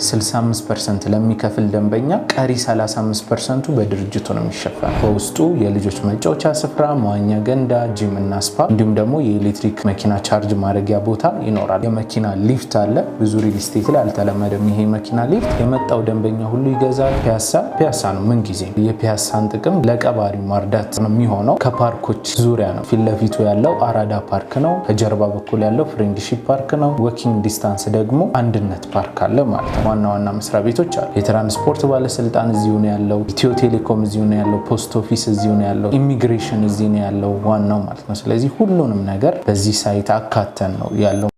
65% ለሚከፍል ደንበኛ ቀሪ 35%ቱ በድርጅቱ ነው የሚሸፈነው። በውስጡ የልጆች መጫወቻ ስፍራ፣ መዋኛ ገንዳ፣ ጂም እና ስፓ እንዲሁም ደግሞ የኤሌክትሪክ መኪና ቻርጅ ማድረጊያ ቦታ ይኖራል። የመኪና ሊፍት አለ። ብዙ ሪል ስቴት ላይ አልተለመደም ይሄ መኪና ሊፍት። የመጣው ደንበኛ ሁሉ ይገዛል። ፒያሳ ነው ምን ጊዜ የፒያሳን ጥቅም ለቀባሪ ማርዳት ነው የሚሆነው። ከፓርኮች ዙሪያ ነው። ፊት ለፊቱ ያለው አራዳ ፓርክ ነው። ከጀርባ በኩል ያለው ፍሬንድሺፕ ፓርክ ነው። ወኪንግ ዲስታንስ ደግሞ አንድነት ፓርክ አለ ማለት ነው። ዋና ዋና መስሪያ ቤቶች አሉ። የትራንስፖርት ባለስልጣን እዚሁ ነው ያለው። ኢትዮ ቴሌኮም እዚሁ ነው ያለው። ፖስት ኦፊስ እዚሁ ነው ያለው። ኢሚግሬሽን እዚሁ ነው ያለው ዋናው ማለት ነው። ስለዚህ ሁሉንም ነገር በዚህ ሳይት አካተን ነው ያለው።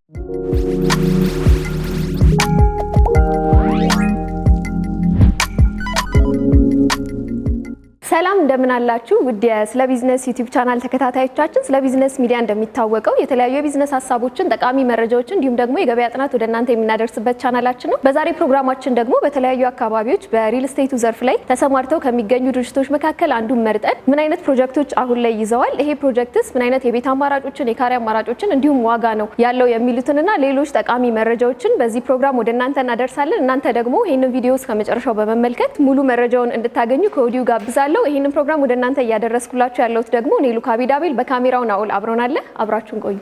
ሰላም እንደምን አላችሁ? ውድ ስለ ቢዝነስ ዩቲዩብ ቻናል ተከታታዮቻችን፣ ስለ ቢዝነስ ሚዲያ እንደሚታወቀው የተለያዩ የቢዝነስ ሀሳቦችን፣ ጠቃሚ መረጃዎችን እንዲሁም ደግሞ የገበያ ጥናት ወደ እናንተ የምናደርስበት ቻናላችን ነው። በዛሬ ፕሮግራማችን ደግሞ በተለያዩ አካባቢዎች በሪል ስቴቱ ዘርፍ ላይ ተሰማርተው ከሚገኙ ድርጅቶች መካከል አንዱን መርጠን ምን አይነት ፕሮጀክቶች አሁን ላይ ይዘዋል፣ ይሄ ፕሮጀክትስ ምን አይነት የቤት አማራጮችን፣ የካሬ አማራጮችን እንዲሁም ዋጋ ነው ያለው የሚሉትንና ሌሎች ጠቃሚ መረጃዎችን በዚህ ፕሮግራም ወደ እናንተ እናደርሳለን። እናንተ ደግሞ ይህንን ቪዲዮ እስከመጨረሻው በመመልከት ሙሉ መረጃውን እንድታገኙ ከወዲሁ ጋብዛለሁ። ይህንን ፕሮግራም ወደ እናንተ እያደረስኩላችሁ ያለሁት ደግሞ እኔ ሉካ ቢዳቤል፣ በካሜራው ናኦል አብሮናል። አብራችሁን ቆዩ።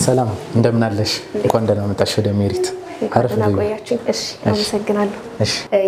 ሰላም እንደምን አለሽ? እንኳን ደህና መጣሽ ወደ ሜሪት። አረፍና ቆያችን። እሺ አመሰግናለሁ።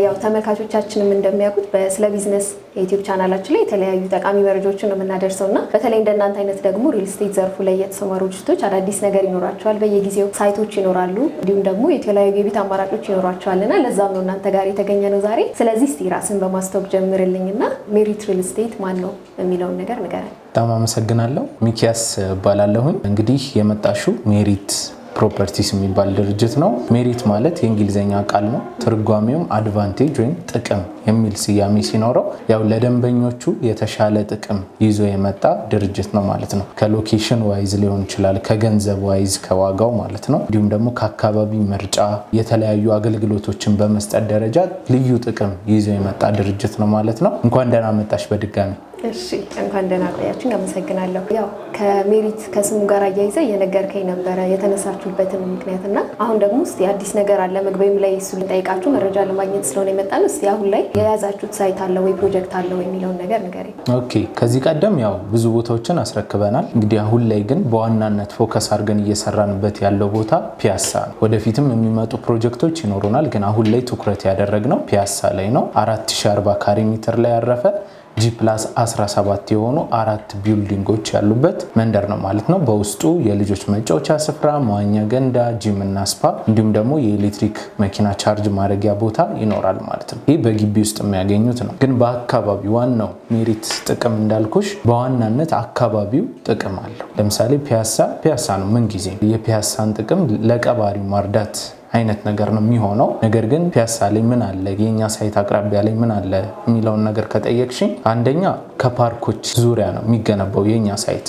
ያው ተመልካቾቻችንም እንደሚያውቁት በስለ ቢዝነስ የዩቲዩብ ቻናላችን ላይ የተለያዩ ጠቃሚ መረጃዎችን ነው የምናደርሰውና በተለይ እንደናንተ አይነት ደግሞ ሪል ስቴት ዘርፉ ላይ የተሰማሩ ድርጅቶች አዳዲስ ነገር ይኖራቸዋል። በየጊዜው ሳይቶች ይኖራሉ፣ እንዲሁም ደግሞ የተለያዩ የቤት አማራጮች ይኖራቸዋልና ለዛም ነው እናንተ ጋር የተገኘ ነው ዛሬ። ስለዚህ እስቲ ራስን በማስተዋወቅ ጀምርልኝና ሜሪት ሪል ስቴት ማን ነው የሚለውን ነገር ንገረን። በጣም አመሰግናለሁ። ሚኪያስ እባላለሁኝ። እንግዲህ የመጣሽው ሜሪት ፕሮፐርቲስ የሚባል ድርጅት ነው። ሜሪት ማለት የእንግሊዘኛ ቃል ነው። ትርጓሜውም አድቫንቴጅ ወይም ጥቅም የሚል ስያሜ ሲኖረው ያው ለደንበኞቹ የተሻለ ጥቅም ይዞ የመጣ ድርጅት ነው ማለት ነው። ከሎኬሽን ዋይዝ ሊሆን ይችላል፣ ከገንዘብ ዋይዝ ከዋጋው ማለት ነው። እንዲሁም ደግሞ ከአካባቢ ምርጫ የተለያዩ አገልግሎቶችን በመስጠት ደረጃ ልዩ ጥቅም ይዞ የመጣ ድርጅት ነው ማለት ነው። እንኳን ደህና መጣሽ በድጋሚ። እሺ እንኳን ደህና ቆያችን። አመሰግናለሁ። ያው ከሜሪት ከስሙ ጋር አያይዘ የነገርከኝ ነበረ የተነሳችሁበትን ምክንያትና አሁን ደግሞ እስቲ አዲስ ነገር አለ መግቢያም ላይ እሱ ልጠይቃችሁ መረጃ ለማግኘት ስለሆነ የመጣን እስቲ አሁን ላይ የያዛችሁት ሳይት አለ ወይ ፕሮጀክት አለ ወይ የሚለውን ነገር ንገረኝ። ኦኬ፣ ከዚህ ቀደም ያው ብዙ ቦታዎችን አስረክበናል። እንግዲህ አሁን ላይ ግን በዋናነት ፎከስ አድርገን እየሰራንበት ያለው ቦታ ፒያሳ ነው። ወደፊትም የሚመጡ ፕሮጀክቶች ይኖሩናል፣ ግን አሁን ላይ ትኩረት ያደረግነው ፒያሳ ላይ ነው። 4040 ካሬ ሜትር ላይ ያረፈ G+17 የሆኑ 4 ቢልዲንጎች ያሉበት መንደር ነው ማለት ነው። በውስጡ የልጆች መጫወቻ ስፍራ፣ መዋኛ ገንዳ፣ ጂም እና ስፓ እንዲሁም ደግሞ የኤሌክትሪክ መኪና ቻርጅ ማድረጊያ ቦታ ይኖራል ማለት ነው። ይህ በግቢ ውስጥ የሚያገኙት ነው። ግን በአካባቢው ዋናው ሜሪት ጥቅም እንዳልኩሽ በዋናነት አካባቢው ጥቅም አለው። ለምሳሌ ፒያሳ ነው ምን ጊዜ የፒያሳን ጥቅም ለቀባሪ ማርዳት አይነት ነገር ነው የሚሆነው። ነገር ግን ፒያሳ ላይ ምን አለ፣ የኛ ሳይት አቅራቢያ ላይ ምን አለ የሚለውን ነገር ከጠየቅሽኝ አንደኛ ከፓርኮች ዙሪያ ነው የሚገነባው የኛ ሳይት።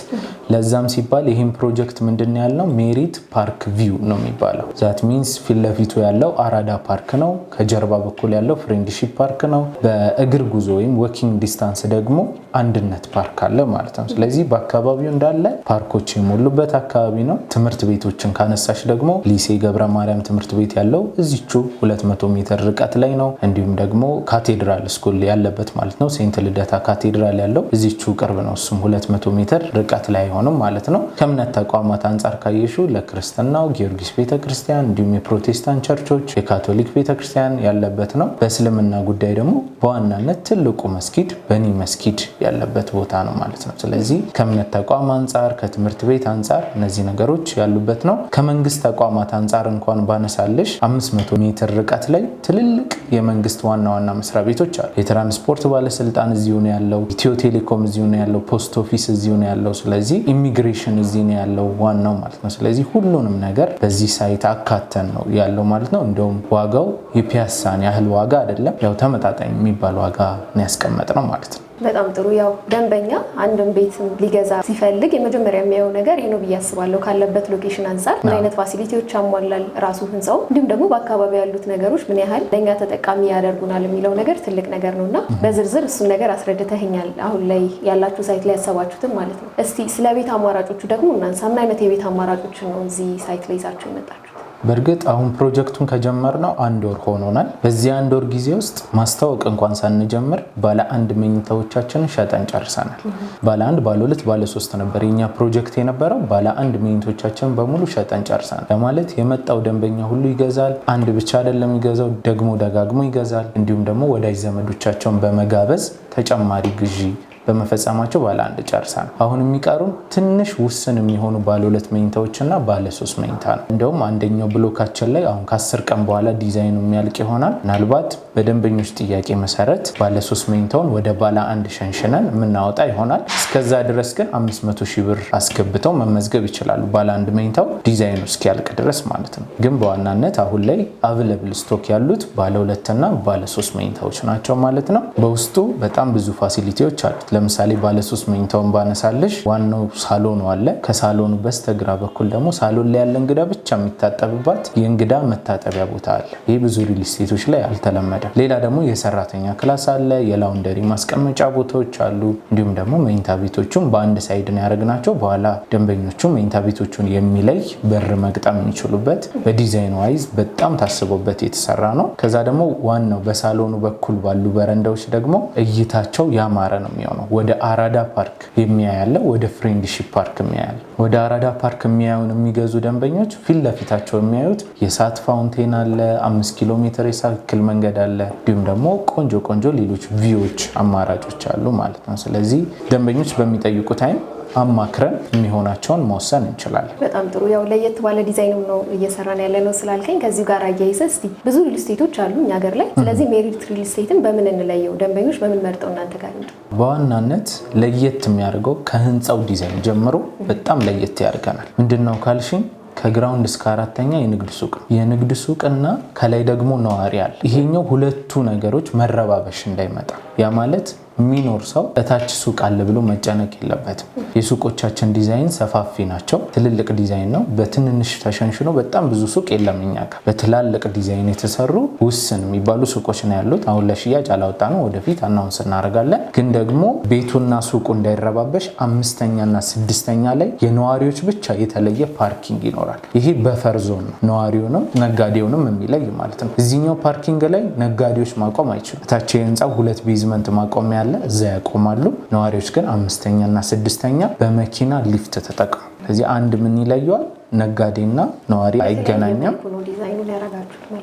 ለዛም ሲባል ይህም ፕሮጀክት ምንድን ያለው ሜሪት ፓርክ ቪው ነው የሚባለው። ዛት ሚንስ ፊት ለፊቱ ያለው አራዳ ፓርክ ነው። ከጀርባ በኩል ያለው ፍሬንድሺፕ ፓርክ ነው። በእግር ጉዞ ወይም ወኪንግ ዲስታንስ ደግሞ አንድነት ፓርክ አለ ማለት ነው። ስለዚህ በአካባቢው እንዳለ ፓርኮች የሞሉበት አካባቢ ነው። ትምህርት ቤቶችን ካነሳሽ ደግሞ ሊሴ ገብረ ማርያም ትምህርት ቤት ያለው እዚቹ 200 ሜትር ርቀት ላይ ነው። እንዲሁም ደግሞ ካቴድራል ስኩል ያለበት ማለት ነው ሴንት ልደታ ካቴድራል ያለው እዚቹ ቅርብ ነው። እሱም 200 ሜትር ርቀት ላይ አይሆንም ማለት ነው። ከእምነት ተቋማት አንጻር ካየሹ ለክርስትናው ጊዮርጊስ ቤተክርስቲያን፣ እንዲሁም የፕሮቴስታንት ቸርቾች፣ የካቶሊክ ቤተክርስቲያን ያለበት ነው። በእስልምና ጉዳይ ደግሞ በዋናነት ትልቁ መስጊድ በኒ መስጊድ ያለበት ቦታ ነው ማለት ነው። ስለዚህ ከእምነት ተቋም አንጻር ከትምህርት ቤት አንጻር እነዚህ ነገሮች ያሉበት ነው። ከመንግስት ተቋማት አንጻር እንኳን ባነሳለሽ 500 ሜትር ርቀት ላይ ትልልቅ የመንግስት ዋና ዋና መስሪያ ቤቶች አሉ። የትራንስፖርት ባለስልጣን እዚሁ ነው ያለው። ኢትዮ ቴሌኮም እዚሁ ነው ያለው። ፖስት ኦፊስ እዚሁ ነው ያለው። ስለዚህ ኢሚግሬሽን እዚሁ ነው ያለው ዋናው ማለት ነው። ስለዚህ ሁሉንም ነገር በዚህ ሳይት አካተን ነው ያለው ማለት ነው። እንደውም ዋጋው የፒያሳን ያህል ዋጋ አይደለም፣ ያው ተመጣጣኝ የሚባል ዋጋ ነው ያስቀመጥነው ማለት ነው። በጣም ጥሩ። ያው ደንበኛ አንድን ቤት ሊገዛ ሲፈልግ የመጀመሪያ የሚያየው ነገር ይሄ ነው ብዬ አስባለሁ። ካለበት ሎኬሽን አንፃር ምን አይነት ፋሲሊቲዎች ያሟላል ራሱ ህንጻው፣ እንዲሁም ደግሞ በአካባቢ ያሉት ነገሮች ምን ያህል ለኛ ተጠቃሚ ያደርጉናል የሚለው ነገር ትልቅ ነገር ነውና በዝርዝር እሱን ነገር አስረድተኸኛል። አሁን ላይ ያላችሁ ሳይት ላይ ያሰባችሁትን ማለት ነው። እስቲ ስለ ቤት አማራጮቹ ደግሞ እናንሳ። ምን አይነት የቤት አማራጮችን ነው እዚህ ሳይት ላይ ይዛችሁ የመጣችሁ? በእርግጥ አሁን ፕሮጀክቱን ከጀመርነው 1 ወር ሆኖናል። በዚህ 1 ወር ጊዜ ውስጥ ማስታወቅ እንኳን ሳንጀምር ባለ 1 መኝታዎቻችንን ሸጠን ጨርሰናል። ባለ 1፣ ባለ 2፣ ባለ 3 ነበር የኛ ፕሮጀክት የነበረው። ባለ 1 መኝታዎቻችንን በሙሉ ሸጠን ጨርሰናል። ለማለት የመጣው ደንበኛ ሁሉ ይገዛል። አንድ ብቻ አይደለም ይገዛው፣ ደግሞ ደጋግሞ ይገዛል። እንዲሁም ደግሞ ወዳጅ ዘመዶቻቸውን በመጋበዝ ተጨማሪ ግዢ በመፈጸማቸው ባለ 1 ጨርሰናል። አሁን የሚቀሩን ትንሽ ውስን የሚሆኑ ባለ 2 መኝታዎችና ባለ 3 መኝታ ነው። እንደውም አንደኛው ብሎካችን ላይ አሁን ከ10 ቀን በኋላ ዲዛይኑ የሚያልቅ ይሆናል። ምናልባት በደንበኞች ጥያቄ መሰረት ባለ 3 መኝታውን ወደ ባለ 1 ሸንሽነን የምናወጣ ይሆናል። እስከዛ ድረስ ግን 500,000 ብር አስገብተው መመዝገብ ይችላሉ። ባለ 1 መኝታው ዲዛይኑ እስኪያልቅ ድረስ ማለት ነው። ግን በዋናነት አሁን ላይ አቬለብል ስቶክ ያሉት ባለ 2 እና ባለ 3 መኝታዎች ናቸው ማለት ነው። በውስጡ በጣም ብዙ ፋሲሊቲዎች አሉት። ለምሳሌ ባለ 3 መኝታውን ባነሳለሽ ዋናው ሳሎኑ አለ። ከሳሎኑ በስተግራ በኩል ደግሞ ሳሎን ላይ ያለ እንግዳ ብቻ የሚታጠብባት የእንግዳ መታጠቢያ ቦታ አለ። ይህ ብዙ ሪል ስቴቶች ላይ አልተለመደም። ሌላ ደግሞ የሰራተኛ ክላስ አለ፣ የላውንደሪ ማስቀመጫ ቦታዎች አሉ። እንዲሁም ደግሞ መኝታ ቤቶቹም በአንድ ሳይድ ነው ያደረግናቸው። በኋላ ደንበኞቹ መኝታ ቤቶቹን የሚለይ በር መግጠም የሚችሉበት በዲዛይን ዋይዝ በጣም ታስቦበት የተሰራ ነው። ከዛ ደግሞ ዋናው በሳሎኑ በኩል ባሉ በረንዳዎች ደግሞ እይታቸው ያማረ ነው የሚሆነው። ወደ አራዳ ፓርክ የሚያያለ፣ ወደ ፍሬንድሺፕ ፓርክ የሚያያለ። ወደ አራዳ ፓርክ የሚያዩን የሚገዙ ደንበኞች ፊት ለፊታቸው የሚያዩት የሳት ፋውንቴን አለ፣ 5 ኪሎ ሜትር የሳይክል መንገድ አለ። እንዲሁም ደግሞ ቆንጆ ቆንጆ ሌሎች ቪዎች አማራጮች አሉ ማለት ነው። ስለዚህ ደንበኞች በሚጠይቁት አይን አማክረን የሚሆናቸውን መወሰን እንችላለን። በጣም ጥሩ። ያው ለየት ባለ ዲዛይንም ነው እየሰራን ያለ ነው ስላልከኝ ከዚሁ ጋር አያይዘህ እስቲ ብዙ ሪል ስቴቶች አሉ እኛ ሀገር ላይ። ስለዚህ ሜሪት ሪል ስቴትን በምን እንለየው? ደንበኞች በምን መርጠው እናንተ ጋር ይምጡ? በዋናነት ለየት የሚያደርገው ከህንፃው ዲዛይን ጀምሮ በጣም ለየት ያደርገናል። ምንድነው ካልሽኝ ከግራውንድ እስከ 4ኛ የንግድ ሱቅ ነው። የንግድ ሱቅና ከላይ ደግሞ ነዋሪ አለ። ይሄኛው ሁለቱ ነገሮች መረባበሽ እንዳይመጣ ያ ማለት የሚኖር ሰው እታች ሱቅ አለ ብሎ መጨነቅ የለበትም። የሱቆቻችን ዲዛይን ሰፋፊ ናቸው። ትልልቅ ዲዛይን ነው። በትንንሽ ተሸንሽኖ በጣም ብዙ ሱቅ የለም እኛ ጋር። በትላልቅ ዲዛይን የተሰሩ ውስን የሚባሉ ሱቆች ነው ያሉት። አሁን ለሽያጭ አላወጣ ነው፣ ወደፊት አናውንስ እናደርጋለን። ግን ደግሞ ቤቱና ሱቁ እንዳይረባበሽ 5ኛና 6ኛ ላይ የነዋሪዎች ብቻ የተለየ ፓርኪንግ ይኖራል። ይሄ በፈር ዞን ነው። ነዋሪውንም ነጋዴውንም የሚለይ ማለት ነው። እዚህኛው ፓርኪንግ ላይ ነጋዴዎች ማቆም አይችሉም። እታች የህንፃው 2 ቤዝመንት ማቆሚያ ያለ እዛ ያቆማሉ። ነዋሪዎች ግን 5ኛና 6ኛ በመኪና ሊፍት ተጠቅሙ። ስለዚህ አንድ ምን ይለየዋል? ነጋዴና ነዋሪ አይገናኛም።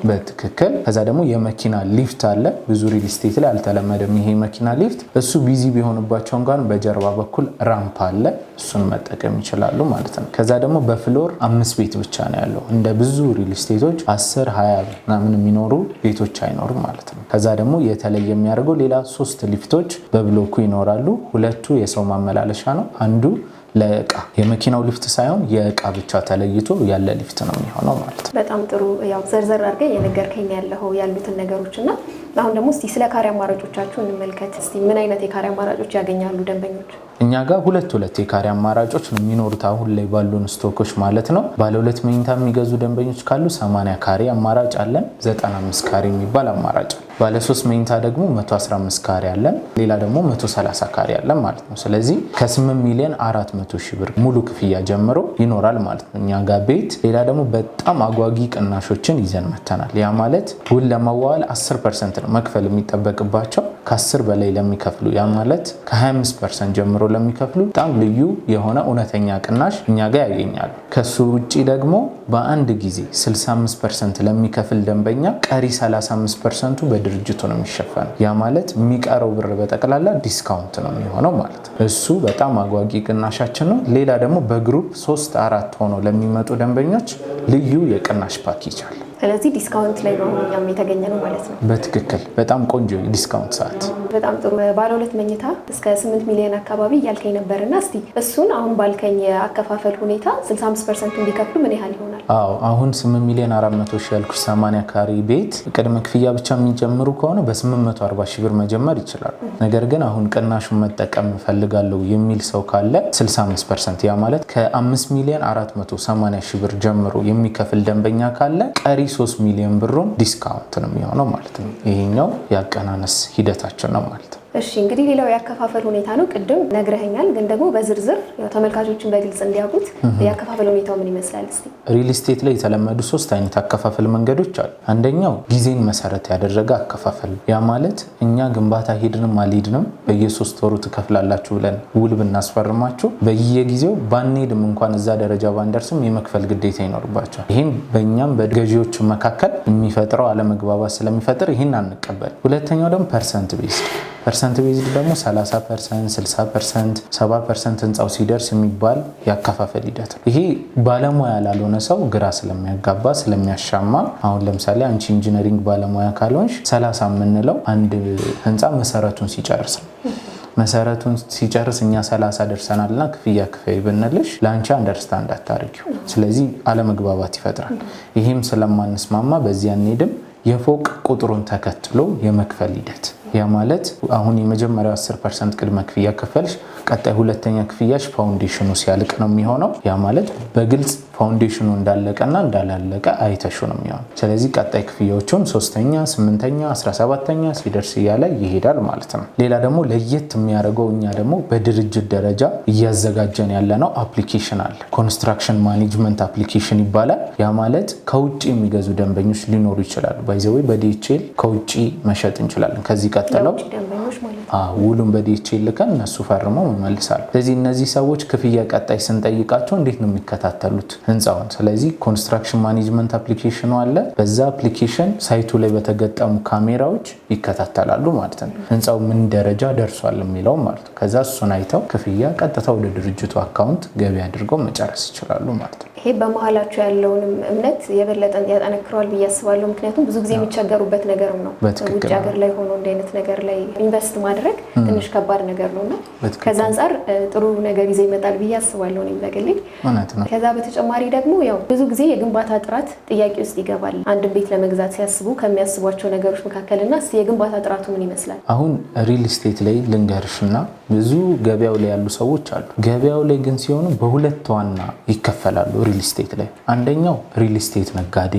በትክክል። ከዛ ደግሞ የመኪና ሊፍት አለ። ብዙ ሪል ስቴት ላይ አልተለመደም ይሄ መኪና ሊፍት። እሱ ቢዚ ቢሆንባቸው እንኳን በጀርባ በኩል ራምፕ አለ፣ እሱን መጠቀም ይችላሉ ማለት ነው። ከዛ ደግሞ በፍሎር 5 ቤት ብቻ ነው ያለው። እንደ ብዙ ሪል ስቴቶች 10፣ 20 ምናምን የሚኖሩ ቤቶች አይኖሩም ማለት ነው። ከዛ ደግሞ የተለየ የሚያደርገው ሌላ 3 ሊፍቶች በብሎኩ ይኖራሉ። 2ቱ የሰው ማመላለሻ ነው፣ አንዱ ለእቃ የመኪናው ሊፍት ሳይሆን የእቃ ብቻ ተለይቶ ያለ ሊፍት ነው የሚሆነው ማለት ነው። በጣም ጥሩ። ያው ዘርዘር አድርገን የነገርከኝ ያሉትን ነገሮች እና አሁን ደግሞ እስቲ ስለ ካሬ አማራጮቻችሁ እንመልከት። እስቲ ምን አይነት የካሬ አማራጮች ያገኛሉ ደንበኞች? እኛ ጋር 2 የካሬ አማራጮች ነው የሚኖሩት አሁን ላይ ባሉን ስቶኮች ማለት ነው። ባለ 2 መኝታ የሚገዙ ደንበኞች ካሉ 80 ካሬ አማራጭ አለን። 95 ካሬ የሚባል አማራጭ አለ። ባለ 3 መኝታ ደግሞ 115 ካሬ አለን። ሌላ ደግሞ 130 ካሬ አለን ማለት ነው። ስለዚህ ከ8,400,000 ብር ሙሉ ክፍያ ጀምሮ ይኖራል ማለት ነው እኛ ጋር ቤት። ሌላ ደግሞ በጣም አጓጊ ቅናሾችን ይዘን መተናል። ያ ማለት ውል ለመዋዋል 10% ነው መክፈል የሚጠበቅባቸው። ከ10 በላይ ለሚከፍሉ ያ ማለት ከ25% ጀምሮ ለሚከፍሉ በጣም ልዩ የሆነ እውነተኛ ቅናሽ እኛ ጋር ያገኛሉ። ከሱ ውጪ ደግሞ በአንድ ጊዜ 65% ለሚከፍል ደንበኛ ቀሪ 35% በድርጅቱ ነው የሚሸፈነው። ያ ማለት የሚቀረው ብር በጠቅላላ ዲስካውንት ነው የሚሆነው ማለት ነው። እሱ በጣም አጓጊ ቅናሻችን ነው። ሌላ ደግሞ በግሩፕ 3-4 ሆኖ ለሚመጡ ደንበኞች ልዩ የቅናሽ ፓኬጅ አለ። ስለዚህ ዲስካውንት ላይ ነው እኛም የተገኘ ነው ማለት ነው። በትክክል በጣም ቆንጆ ዲስካውንት ሰዓት። በጣም ጥሩ። ባለ 2 መኝታ እስከ 8 ሚሊዮን አካባቢ እያልከኝ ነበርና እስቲ እሱን አሁን ባልከኝ የአከፋፈል ሁኔታ 65% እንዲከፍሉ ምን ያህል ይሆናል? አዎ አሁን 8,400,000 ያልኩሽ 80 ካሬ ቤት ቅድመ ክፍያ ብቻ የሚጀምሩ ከሆነ በ840 ሺህ ብር መጀመር ይችላል። ነገር ግን አሁን ቅናሹን መጠቀም ፈልጋለሁ የሚል ሰው ካለ 65% ያ ማለት ከ5,480,000 ብር ጀምሮ የሚከፍል ደንበኛ ካለ ቀሪ 3 ሚሊዮን ብሩን ዲስካውንት ነው የሚሆነው ማለት ነው። ይሄኛው ያቀናነስ ሂደታችን ነው ማለት ነው። እሺ እንግዲህ ሌላው ያከፋፈል ሁኔታ ነው። ቅድም ነግረኸኛል፣ ግን ደግሞ በዝርዝር ተመልካቾችን በግልጽ እንዲያውቁት ያከፋፈል ሁኔታው ምን ይመስላል እስቲ? ሪል ስቴት ላይ የተለመዱ 3 አይነት አከፋፈል መንገዶች አሉ። አንደኛው ጊዜን መሰረት ያደረገ አከፋፈል፣ ያ ማለት እኛ ግንባታ ሄድንም አልሄድንም በየ3 ወሩ ትከፍላላችሁ ብለን ውል ብናስፈርማችሁ በየጊዜው ባንሄድም እንኳን እዛ ደረጃ ባንደርስም የመክፈል ግዴታ ይኖርባቸዋል። ይህም በእኛም በገዢዎች መካከል የሚፈጥረው አለመግባባት ስለሚፈጥር ይህን አንቀበል። ሁለተኛው ደግሞ ፐርሰንት ቤዝድ ደግሞ 30%፣ 60%፣ 70% ህንፃው ሲደርስ የሚባል ያከፋፈል ሂደት ነው። ይሄ ባለሙያ ላልሆነ ሰው ግራ ስለሚያጋባ ስለሚያሻማ፣ አሁን ለምሳሌ አንቺ ኢንጂነሪንግ ባለሙያ ካልሆንሽ 30 የምንለው አንድ ህንፃ መሰረቱን ሲጨርስ ነው። መሰረቱን ሲጨርስ እኛ 30 ደርሰናልና ክፍያ ክፈይ ብንልሽ ለአንቺ አንደርስታንድ አታርጊው። ስለዚህ አለመግባባት ይፈጥራል። ይህም ስለማንስማማ በዚህ አንሄድም። የፎቅ ቁጥሩን ተከትሎ የመክፈል ሂደት፣ ያ ማለት አሁን የመጀመሪያው 10% ቅድመ ክፍያ ከፈልሽ ቀጣይ ሁለተኛ ክፍያሽ ፋውንዴሽኑ ሲያልቅ ነው የሚሆነው። ያ ማለት በግልጽ ፋውንዴሽኑ እንዳለቀና እንዳላለቀ አይተሹ ነው የሚሆነው። ስለዚህ ቀጣይ ክፍያዎቹን 3ኛ፣ 8ኛ፣ 17ኛ ሲደርስ እያለ ይሄዳል ማለት ነው። ሌላ ደግሞ ለየት የሚያደርገው እኛ ደግሞ በድርጅት ደረጃ እያዘጋጀን ያለነው አፕሊኬሽን አለ። ኮንስትራክሽን ማኔጅመንት አፕሊኬሽን ይባላል። ያ ማለት ከውጭ የሚገዙ ደንበኞች ሊኖሩ ይችላሉ። ባይዘዌ በዲኤችኤል ከውጭ መሸጥ እንችላለን። ከዚህ ቀጥለው ውሉን በዲኤችኤል ልከን እነሱ ፈርመው ይመልሳሉ። ስለዚህ እነዚህ ሰዎች ክፍያ ቀጣይ ስንጠይቃቸው እንዴት ነው የሚከታተሉት ህንፃውን? ስለዚህ ኮንስትራክሽን ማኔጅመንት አፕሊኬሽኑ አለ። በዛ አፕሊኬሽን ሳይቱ ላይ በተገጠሙ ካሜራዎች ይከታተላሉ ማለት ነው፣ ህንፃው ምን ደረጃ ደርሷል የሚለው ማለት ነው። ከዛ እሱን አይተው ክፍያ ቀጥታ ወደ ድርጅቱ አካውንት ገቢ አድርገው መጨረስ ይችላሉ ማለት ነው። ይሄ በመሀላቸው ያለውንም እምነት የበለጠ ያጠነክረዋል ብዬ አስባለሁ። ምክንያቱም ብዙ ጊዜ የሚቸገሩበት ነገር ነው። ውጭ ሀገር ላይ ሆኖ እንደ አይነት ነገር ላይ ኢንቨስት ማድረግ ትንሽ ከባድ ነገር ነውና ከዛ አንጻር ጥሩ ነገር ይዘው ይመጣል ብዬ አስባለሁ እኔም በግሌ። ከዛ በተጨማሪ ደግሞ ያው ብዙ ጊዜ የግንባታ ጥራት ጥያቄ ውስጥ ይገባል። አንድ ቤት ለመግዛት ሲያስቡ ከሚያስቧቸው ነገሮች መካከልና እስቲ የግንባታ ጥራቱ ምን ይመስላል? አሁን ሪል ስቴት ላይ ልንገርሽና ብዙ ገበያው ላይ ያሉ ሰዎች አሉ። ገበያው ላይ ግን ሲሆኑ በሁለት ዋና ይከፈላሉ ሪል ስቴት ላይ። አንደኛው ሪል ስቴት ነጋዴ፣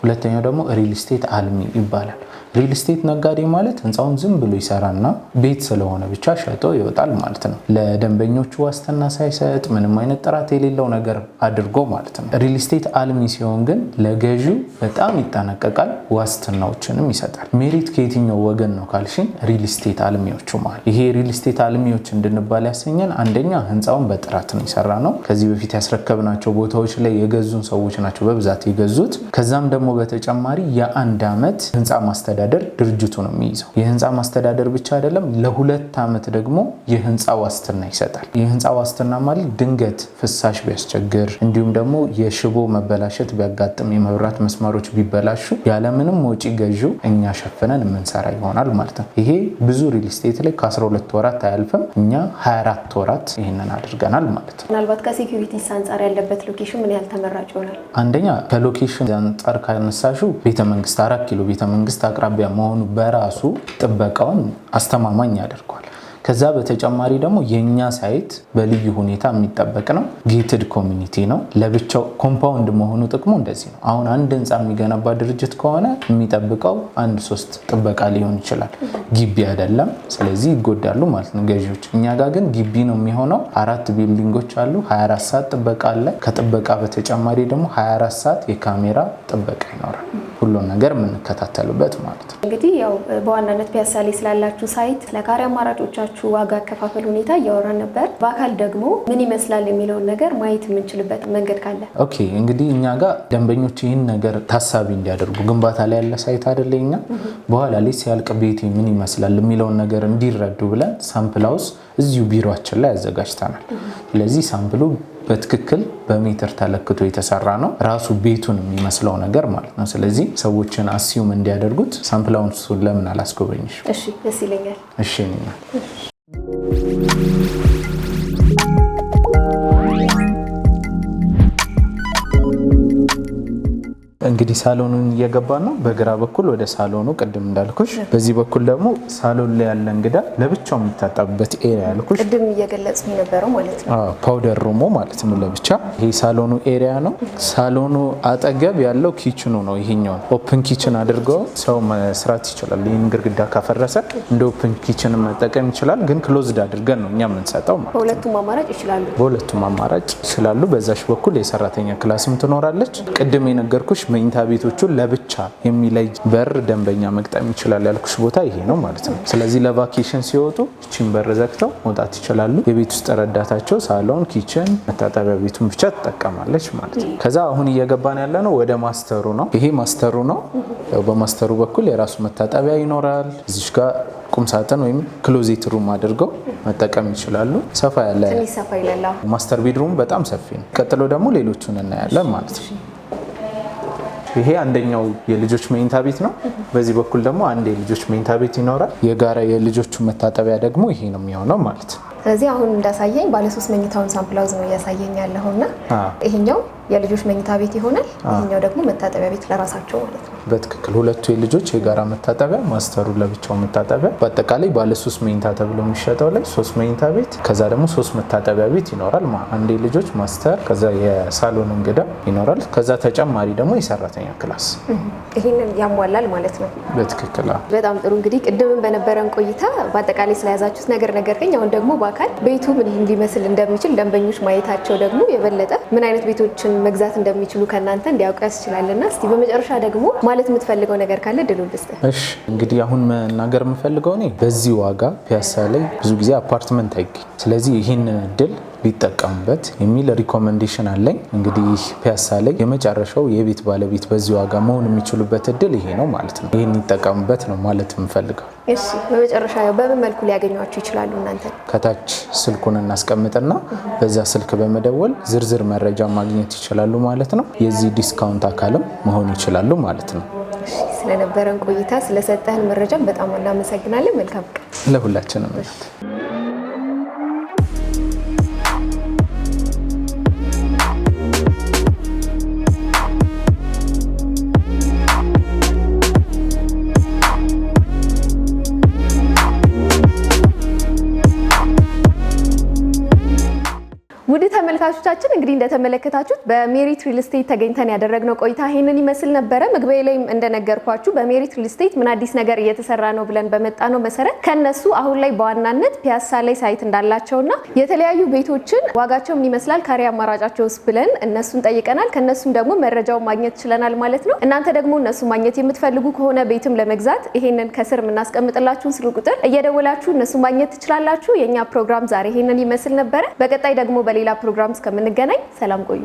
ሁለተኛው ደግሞ ሪል ስቴት አልሚ ይባላል። ሪል ስቴት ነጋዴ ማለት ህንፃውን ዝም ብሎ ይሰራና ቤት ስለሆነ ብቻ ሸጦ ይወጣል ማለት ነው። ለደንበኞቹ ዋስትና ሳይሰጥ ምንም አይነት ጥራት የሌለው ነገር አድርጎ ማለት ነው። ሪል ስቴት አልሚ ሲሆን ግን ለገዢው በጣም ይጠነቀቃል፣ ዋስትናዎችንም ይሰጣል። ሜሪት ከየትኛው ወገን ነው ካልሽኝ ሪል ስቴት አልሚዎቹ ማለት። ይሄ ሪል ስቴት አልሚዎች እንድንባል ያሰኘን አንደኛ ህንፃውን በጥራት ነው የሰራ ነው። ከዚህ በፊት ያስረከብናቸው ቦታዎች ላይ የገዙን ሰዎች ናቸው በብዛት የገዙት። ከዛም ደግሞ በተጨማሪ የ1 ዓመት ህንፃ ማስተዳደር ድርጅቱ ነው የሚይዘው። የህንፃ ማስተዳደር ብቻ አይደለም፣ ለ2 ዓመት ደግሞ የህንፃ ዋስትና ይሰጣል። የህንፃ ዋስትና ማለት ድንገት ፍሳሽ ቢያስቸግር እንዲሁም ደግሞ የሽቦ መበላሸት ቢያጋጥም የመብራት መስመሮች ቢበላሹ ያለምንም ወጪ ገዢው እኛ ሸፍነን የምንሰራ ይሆናል ማለት ነው። ይሄ ብዙ ሪል ስቴት ላይ ከ12 ወራት አያልፍም። እኛ 24 ወራት ይህንን አድርገናል ማለት ነው። ምናልባት ከሴኩሪቲ አንጻር ያለበት ሎኬሽን ምን ያህል ተመራጭ ይሆናል? አንደኛ ከሎኬሽን አንጻር ካነሳሹ ቤተመንግስት 4 ኪሎ ቤተመንግስት አቅራቢያ መሆኑ በራሱ ጥበቃውን አስተማማኝ ያደርገዋል። ከዛ በተጨማሪ ደግሞ የኛ ሳይት በልዩ ሁኔታ የሚጠበቅ ነው። ጌትድ ኮሚኒቲ ነው። ለብቻው ኮምፓውንድ መሆኑ ጥቅሙ እንደዚህ ነው። አሁን አንድ ህንፃ የሚገነባ ድርጅት ከሆነ የሚጠብቀው 1-3 ጥበቃ ሊሆን ይችላል፣ ግቢ አይደለም። ስለዚህ ይጎዳሉ ማለት ነው ገዢዎች። እኛ ጋር ግን ግቢ ነው የሚሆነው። 4 ቢልዲንጎች አሉ፣ 24 ሰዓት ጥበቃ አለ። ከጥበቃ በተጨማሪ ደግሞ 24 ሰዓት የካሜራ ጥበቃ ይኖራል። ሁሉን ነገር የምንከታተልበት ማለት ነው። እንግዲህ ያው በዋናነት ፒያሳ ላይ ስላላችሁ ሳይት ለካሬ አማራጮቻችሁ ዋጋ አከፋፈል ሁኔታ እያወራን ነበር። በአካል ደግሞ ምን ይመስላል የሚለውን ነገር ማየት የምንችልበት መንገድ ካለ? ኦኬ እንግዲህ እኛ ጋር ደንበኞች ይህን ነገር ታሳቢ እንዲያደርጉ ግንባታ ላይ ያለ ሳይት አይደለኛ በኋላ ላይ ሲያልቅ ቤቴ ምን ይመስላል የሚለውን ነገር እንዲረዱ ብለን ሳምፕል ሃውስ እዚሁ ቢሮአችን ላይ አዘጋጅተናል። ስለዚህ ሳምፕሉ በትክክል በሜትር ተለክቶ የተሰራ ነው፣ ራሱ ቤቱን የሚመስለው ነገር ማለት ነው። ስለዚህ ሰዎችን አሲዩም እንዲያደርጉት ሳምፕላውን ለምን አላስጎበኝሽ? እሺ ደስ ይለኛል። እሺ እንግዲህ ሳሎኑን እየገባን ነው። በግራ በኩል ወደ ሳሎኑ ቅድም እንዳልኩሽ፣ በዚህ በኩል ደግሞ ሳሎን ላይ ያለ እንግዳ ለብቻው የሚታጠብበት ኤሪያ ያልኩሽ ቅድም እየገለጽ የነበረው ማለት ነው። ፓውደር ሩሙ ማለት ነው ለብቻ። ይሄ ሳሎኑ ኤሪያ ነው። ሳሎኑ አጠገብ ያለው ኪችኑ ነው። ይሄኛውን ኦፕን ኪችን አድርገው ሰው መስራት ይችላል። ይህን ግድግዳ ካፈረሰ እንደ ኦፕን ኪችን መጠቀም ይችላል። ግን ክሎዝድ አድርገን ነው እኛ የምንሰጠው ማለት ነው። በሁለቱም አማራጭ ይችላሉ። በሁለቱም አማራጭ ይችላሉ። በዛሽ በኩል የሰራተኛ ክላስም ትኖራለች። ቅድም የነገርኩሽ መኝታ ቤቶቹን ለብቻ የሚለይ በር ደንበኛ መግጠም ይችላል ያልኩሽ ቦታ ይሄ ነው ማለት ነው። ስለዚህ ለቫኬሽን ሲወጡ እቺን በር ዘግተው መውጣት ይችላሉ። የቤት ውስጥ ረዳታቸው ሳሎን፣ ኪችን፣ መታጠቢያ ቤቱን ብቻ ትጠቀማለች ማለት ነው። ከዛ አሁን እየገባን ያለ ነው ወደ ማስተሩ ነው። ይሄ ማስተሩ ነው። ያው በማስተሩ በኩል የራሱ መታጠቢያ ይኖራል። እዚሽ ጋር ቁም ሳጥን ወይም ክሎዜት ሩም አድርገው መጠቀም ይችላሉ። ሰፋ ያለ ማስተር ቤድሩም በጣም ሰፊ ነው። ቀጥሎ ደግሞ ሌሎቹን እናያለን ማለት ነው። ይሄ አንደኛው የልጆች መኝታ ቤት ነው። በዚህ በኩል ደግሞ አንድ የልጆች መኝታ ቤት ይኖራል። የጋራ የልጆቹ መታጠቢያ ደግሞ ይሄ ነው የሚሆነው ማለት ነው። ስለዚህ አሁን እንዳሳየኝ ባለሶስት መኝታውን ሳምፕላውዝ ነው እያሳየኝ ያለውና ይሄኛው የልጆች መኝታ ቤት ይሆናል። ይሄኛው ደግሞ መታጠቢያ ቤት ለራሳቸው ማለት ነው። በትክክል ሁለቱ የልጆች የጋራ መታጠቢያ፣ ማስተሩ ለብቻው መታጠቢያ። በአጠቃላይ ባለ 3 መኝታ ተብሎ የሚሸጠው ላይ 3 መኝታ ቤት ከዛ ደግሞ 3 መታጠቢያ ቤት ይኖራል። አንድ የልጆች ማስተር፣ ከዛ የሳሎን እንግዳ ይኖራል። ከዛ ተጨማሪ ደግሞ የሰራተኛ ክላስ ይሄንን ያሟላል ማለት ነው። በትክክል በጣም ጥሩ። እንግዲህ ቅድምን በነበረን ቆይታ በአጠቃላይ ስለያዛችሁት ነገር ግን አሁን ደግሞ በአካል ቤቱ ምን ሊመስል እንደሚችል ደንበኞች ማየታቸው ደግሞ የበለጠ ምን አይነት ቤቶችን መግዛት እንደሚችሉ ከናንተ እንዲያውቁ ያስችላልና እስቲ በመጨረሻ ደግሞ ማለት የምትፈልገው ነገር ካለ ድሉን ልስጥ። እሺ እንግዲህ አሁን መናገር የምፈልገው እኔ በዚህ ዋጋ ፒያሳ ላይ ብዙ ጊዜ አፓርትመንት አይገኝ። ስለዚህ ይህን እድል ሊጠቀሙበት የሚል ሪኮሜንዴሽን አለኝ። እንግዲህ ፒያሳ ላይ የመጨረሻው የቤት ባለቤት በዚህ ዋጋ መሆን የሚችሉበት እድል ይሄ ነው ማለት ነው። ይህን ይጠቀሙበት ነው ማለት የምፈልገው። እሺ በመጨረሻ በምን መልኩ ሊያገኟችሁ ይችላሉ? እናንተ ከታች ስልኩን እናስቀምጥና በዛ ስልክ በመደወል ዝርዝር መረጃ ማግኘት ይችላሉ ማለት ነው። የዚህ ዲስካውንት አካልም መሆን ይችላሉ ማለት ነው። ስለነበረን ቆይታ ስለሰጠህን መረጃም በጣም እናመሰግናለን። መልካም ቀን ለሁላችንም። ውድ ተመልካቾቻችን እንግዲህ እንደተመለከታችሁት በሜሪት ሪል ስቴት ተገኝተን ያደረግነው ቆይታ ይሄንን ይመስል ነበረ። መግቢያ ላይም እንደነገርኳችሁ በሜሪት ሪል ስቴት ምን አዲስ ነገር እየተሰራ ነው ብለን በመጣነው መሰረት ከነሱ አሁን ላይ በዋናነት ፒያሳ ላይ ሳይት እንዳላቸውና የተለያዩ ቤቶችን ዋጋቸው ምን ይመስላል ካሬ አማራጫቸውስ ብለን እነሱን ጠይቀናል። ከነሱም ደግሞ መረጃውን ማግኘት ችለናል ማለት ነው። እናንተ ደግሞ እነሱ ማግኘት የምትፈልጉ ከሆነ ቤትም ለመግዛት ይሄንን ከስር የምናስቀምጥላችሁን ስልክ ቁጥር እየደወላችሁ እነሱ ማግኘት ትችላላችሁ። የኛ ፕሮግራም ዛሬ ይሄንን ይመስል ነበረ። በቀጣይ ደግሞ በሌላ ፕሮግራም እስከምንገናኝ ሰላም ቆዩ።